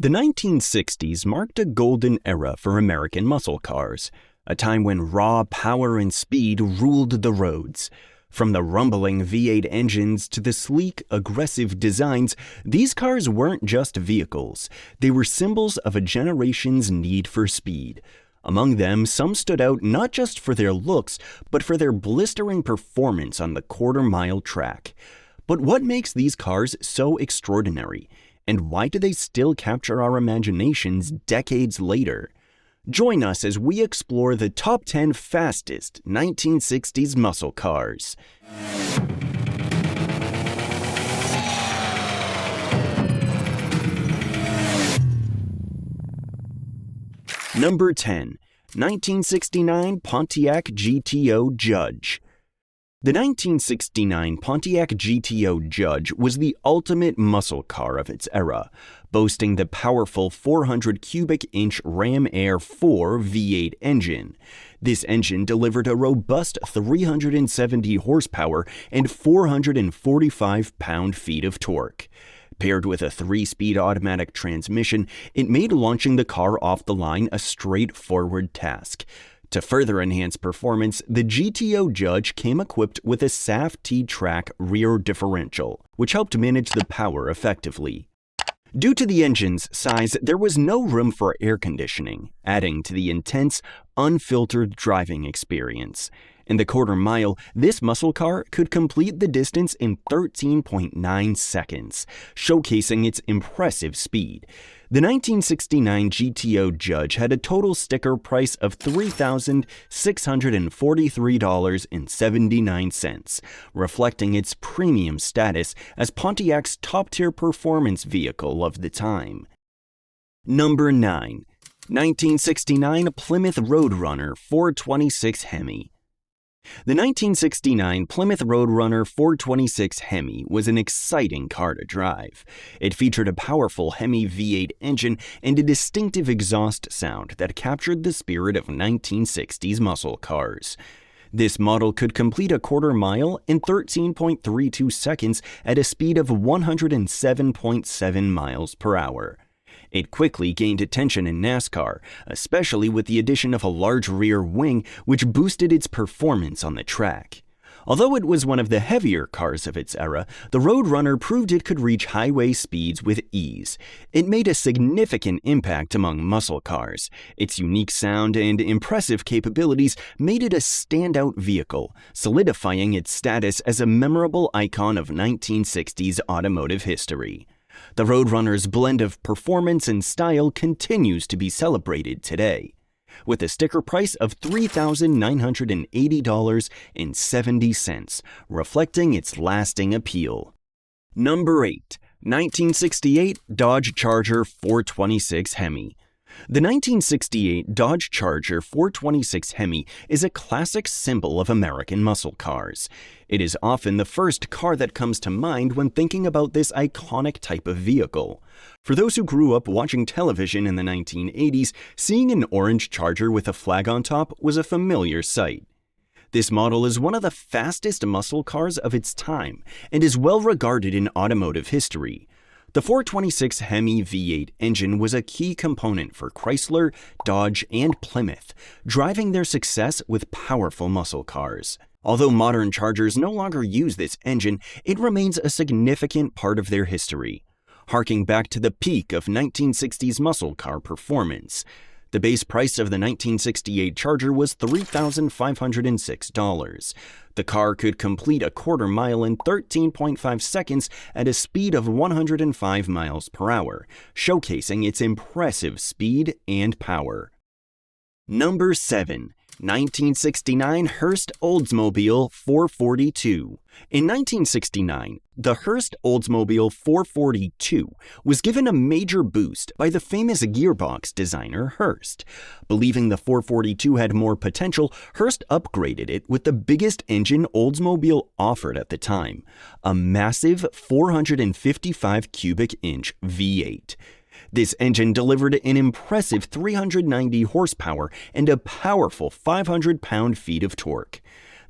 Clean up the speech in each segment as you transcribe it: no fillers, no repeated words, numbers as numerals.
The 1960s marked a golden era for American muscle cars, a time when raw power and speed ruled the roads. From the rumbling V8 engines to the sleek, aggressive designs, these cars weren't just vehicles. They were symbols of a generation's need for speed. Among them, some stood out not just for their looks, but for their blistering performance on the quarter-mile track. But what makes these cars so extraordinary? And why do they still capture our imaginations decades later? Join us as we explore the top 10 fastest 1960s muscle cars. Number 10. 1969 Pontiac GTO Judge. The 1969 Pontiac GTO Judge was the ultimate muscle car of its era, boasting the powerful 400 cubic inch Ram Air 4 V8 engine. This engine delivered a robust 370 horsepower and 445 pound-feet of torque. Paired with a 3-speed automatic transmission, it made launching the car off the line a straightforward task. To further enhance performance, the GTO Judge came equipped with a SAF T-Track rear differential, which helped manage the power effectively. Due to the engine's size, there was no room for air conditioning, adding to the intense, unfiltered driving experience. In the quarter mile, this muscle car could complete the distance in 13.9 seconds, showcasing its impressive speed. The 1969 GTO Judge had a total sticker price of $3,643.79, reflecting its premium status as Pontiac's top-tier performance vehicle of the time. Number 9. 1969 Plymouth Roadrunner 426 Hemi. The 1969 Plymouth Roadrunner 426 Hemi was an exciting car to drive. It featured a powerful Hemi V8 engine and a distinctive exhaust sound that captured the spirit of 1960s muscle cars. This model could complete a quarter mile in 13.32 seconds at a speed of 107.7 miles per hour. It quickly gained attention in NASCAR, especially with the addition of a large rear wing, which boosted its performance on the track. Although it was one of the heavier cars of its era, the Roadrunner proved it could reach highway speeds with ease. It made a significant impact among muscle cars. Its unique sound and impressive capabilities made it a standout vehicle, solidifying its status as a memorable icon of 1960s automotive history. The Roadrunner's blend of performance and style continues to be celebrated today, with a sticker price of $3,980.70, reflecting its lasting appeal. Number 8. 1968 Dodge Charger 426 Hemi. The 1968 Dodge Charger 426 Hemi is a classic symbol of American muscle cars. It is often the first car that comes to mind when thinking about this iconic type of vehicle. For those who grew up watching television in the 1980s, seeing an orange Charger with a flag on top was a familiar sight. This model is one of the fastest muscle cars of its time and is well regarded in automotive history. The 426 Hemi V8 engine was a key component for Chrysler, Dodge, and Plymouth, driving their success with powerful muscle cars. Although modern Chargers no longer use this engine, it remains a significant part of their history, harking back to the peak of 1960s muscle car performance. The base price of the 1968 Charger was $3,506. The car could complete a quarter mile in 13.5 seconds at a speed of 105 miles per hour, showcasing its impressive speed and power. Number 7. 1969 Hurst Oldsmobile 442. In 1969, the Hurst Oldsmobile 442 was given a major boost by the famous gearbox designer Hurst. Believing the 442 had more potential, Hurst upgraded it with the biggest engine Oldsmobile offered at the time, a massive 455 cubic inch V8. This engine delivered an impressive 390 horsepower and a powerful 500 pound-feet of torque.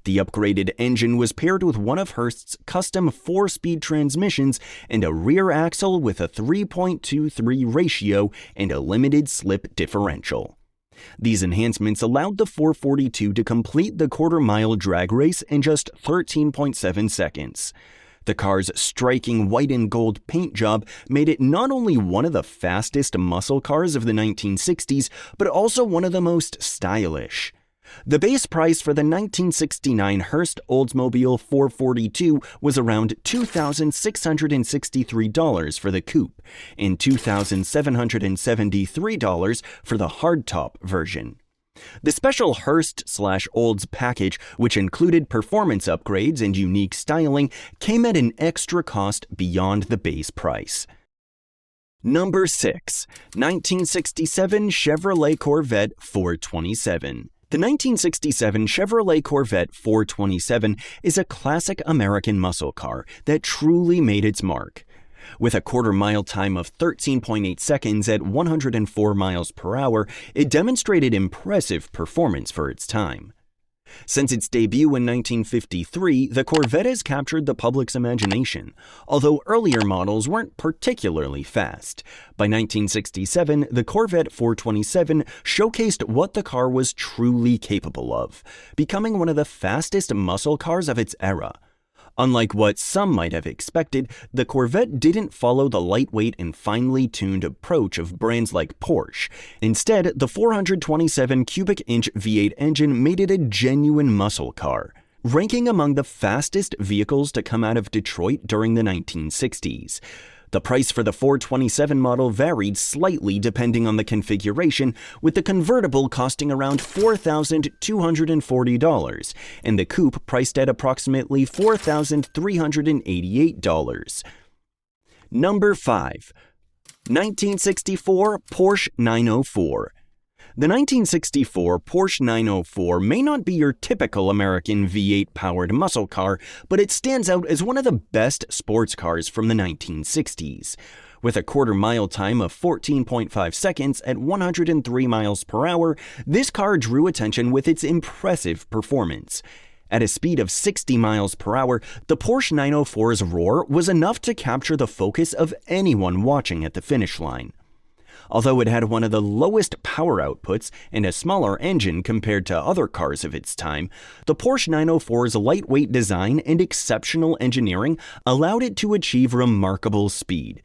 The upgraded engine was paired with one of Hurst's custom 4-speed transmissions and a rear axle with a 3.23 ratio and a limited slip differential. These enhancements allowed the 442 to complete the quarter-mile drag race in just 13.7 seconds. The car's striking white and gold paint job made it not only one of the fastest muscle cars of the 1960s, but also one of the most stylish. The base price for the 1969 Hurst Oldsmobile 442 was around $2,663 for the coupe and $2,773 for the hardtop version. The special Hurst/Olds package, which included performance upgrades and unique styling, came at an extra cost beyond the base price. Number 6. 1967 Chevrolet Corvette 427. The 1967 Chevrolet Corvette 427 is a classic American muscle car that truly made its mark. With a quarter-mile time of 13.8 seconds at 104 miles per hour, it demonstrated impressive performance for its time. Since its debut in 1953, the Corvette has captured the public's imagination, although earlier models weren't particularly fast. By 1967, the Corvette 427 showcased what the car was truly capable of, becoming one of the fastest muscle cars of its era. Unlike what some might have expected, the Corvette didn't follow the lightweight and finely tuned approach of brands like Porsche. Instead, the 427 cubic inch V8 engine made it a genuine muscle car, ranking among the fastest vehicles to come out of Detroit during the 1960s. The price for the 427 model varied slightly depending on the configuration, with the convertible costing around $4,240 and the coupe priced at approximately $4,388. Number 5. 1964 Porsche 904. The 1964 Porsche 904 may not be your typical American V8-powered muscle car, but it stands out as one of the best sports cars from the 1960s. With a quarter-mile time of 14.5 seconds at 103 miles per hour, this car drew attention with its impressive performance. At a speed of 60 miles per hour, the Porsche 904's roar was enough to capture the focus of anyone watching at the finish line. Although it had one of the lowest power outputs and a smaller engine compared to other cars of its time, the Porsche 904's lightweight design and exceptional engineering allowed it to achieve remarkable speed.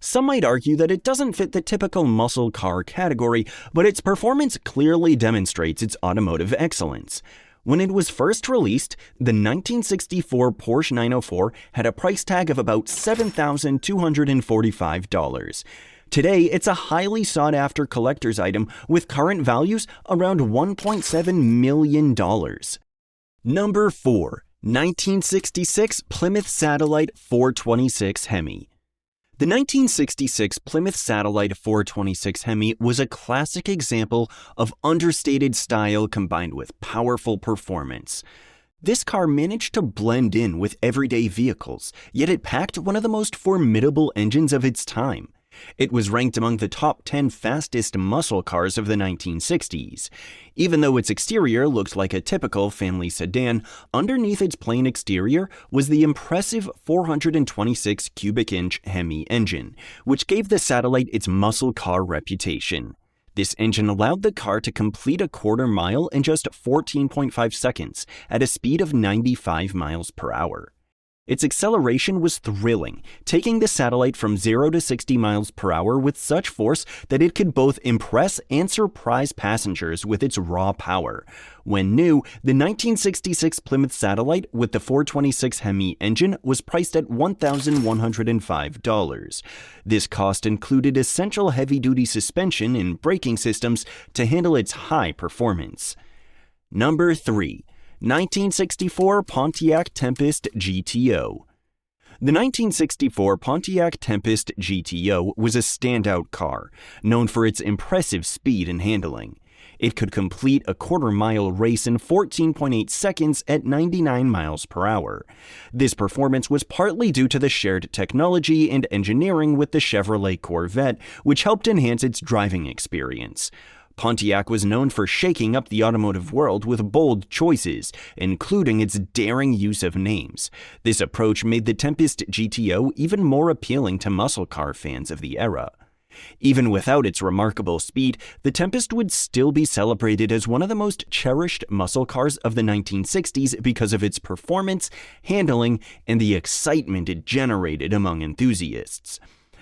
Some might argue that it doesn't fit the typical muscle car category, but its performance clearly demonstrates its automotive excellence. When it was first released, the 1964 Porsche 904 had a price tag of about $7,245. Today, it's a highly sought-after collector's item with current values around $1.7 million. Number 4. 1966 Plymouth Satellite 426 Hemi. The 1966 Plymouth Satellite 426 Hemi was a classic example of understated style combined with powerful performance. This car managed to blend in with everyday vehicles, yet it packed one of the most formidable engines of its time. It was ranked among the top 10 fastest muscle cars of the 1960s. Even though its exterior looked like a typical family sedan, underneath its plain exterior was the impressive 426 cubic inch Hemi engine, which gave the Satellite its muscle car reputation. This engine allowed the car to complete a quarter mile in just 14.5 seconds at a speed of 95 miles per hour. Its acceleration was thrilling, taking the Satellite from 0 to 60 miles per hour with such force that it could both impress and surprise passengers with its raw power. When new, the 1966 Plymouth Satellite with the 426 Hemi engine was priced at $1,105. This cost included essential heavy-duty suspension and braking systems to handle its high performance. Number 3. 1964 Pontiac Tempest GTO. The 1964 Pontiac Tempest GTO was a standout car, known for its impressive speed and handling. It could complete a quarter-mile race in 14.8 seconds at 99 miles per hour. This performance was partly due to the shared technology and engineering with the Chevrolet Corvette, which helped enhance its driving experience. Pontiac was known for shaking up the automotive world with bold choices, including its daring use of names. This approach made the Tempest GTO even more appealing to muscle car fans of the era. Even without its remarkable speed, the Tempest would still be celebrated as one of the most cherished muscle cars of the 1960s because of its performance, handling, and the excitement it generated among enthusiasts.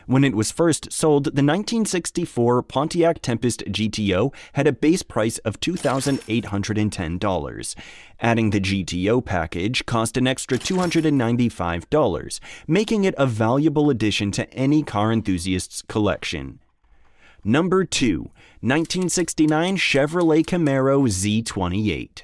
When it was first sold, the 1964 Pontiac Tempest GTO had a base price of $2,810. Adding the GTO package cost an extra $295, making it a valuable addition to any car enthusiast's collection. Number 2. 1969 Chevrolet Camaro Z28.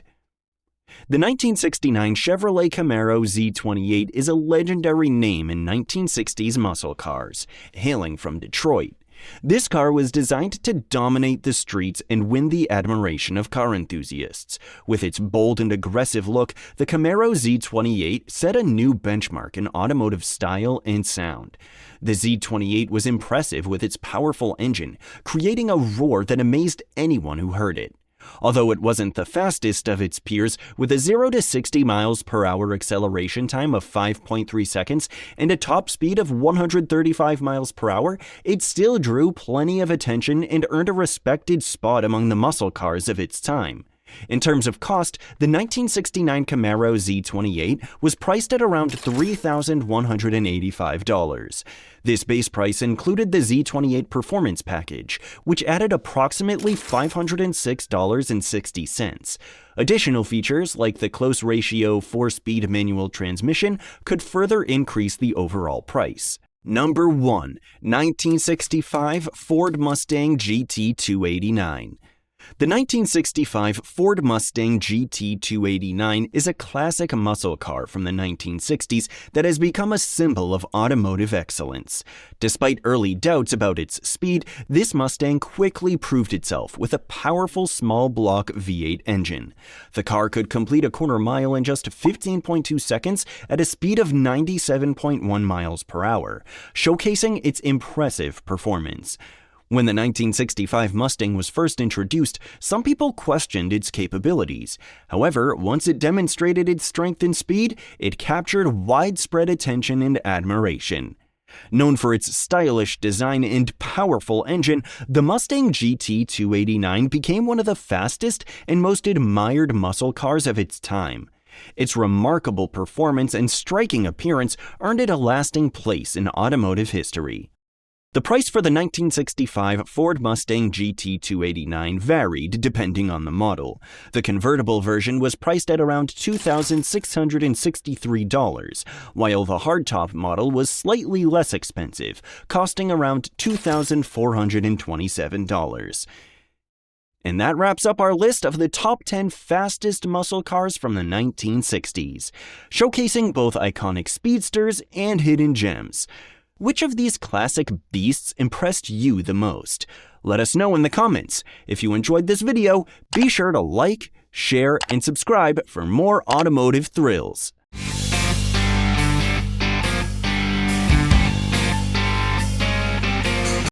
The 1969 Chevrolet Camaro Z28 is a legendary name in 1960s muscle cars, hailing from Detroit. This car was designed to dominate the streets and win the admiration of car enthusiasts. With its bold and aggressive look, the Camaro Z28 set a new benchmark in automotive style and sound. The Z28 was impressive with its powerful engine, creating a roar that amazed anyone who heard it. Although it wasn't the fastest of its peers, with a 0 to 60 miles per hour acceleration time of 5.3 seconds and a top speed of 135 miles per hour, it still drew plenty of attention and earned a respected spot among the muscle cars of its time. In terms of cost, the 1969 Camaro Z28 was priced at around $3,185. This base price included the Z28 Performance Package, which added approximately $506.60. Additional features like the close-ratio 4-speed manual transmission could further increase the overall price. Number 1. 1965 Ford Mustang GT 289. The 1965 Ford Mustang GT 289 is a classic muscle car from the 1960s that has become a symbol of automotive excellence. Despite early doubts about its speed, this Mustang quickly proved itself with a powerful small-block V8 engine. The car could complete a quarter mile in just 15.2 seconds at a speed of 97.1 miles per hour, showcasing its impressive performance. When the 1965 Mustang was first introduced, some people questioned its capabilities. However, once it demonstrated its strength and speed, it captured widespread attention and admiration. Known for its stylish design and powerful engine, the Mustang GT 289 became one of the fastest and most admired muscle cars of its time. Its remarkable performance and striking appearance earned it a lasting place in automotive history. The price for the 1965 Ford Mustang GT 289 varied depending on the model. The convertible version was priced at around $2,663, while the hardtop model was slightly less expensive, costing around $2,427. And that wraps up our list of the top 10 fastest muscle cars from the 1960s, showcasing both iconic speedsters and hidden gems. Which of these classic beasts impressed you the most? Let us know in the comments. If you enjoyed this video, be sure to like, share, and subscribe for more automotive thrills.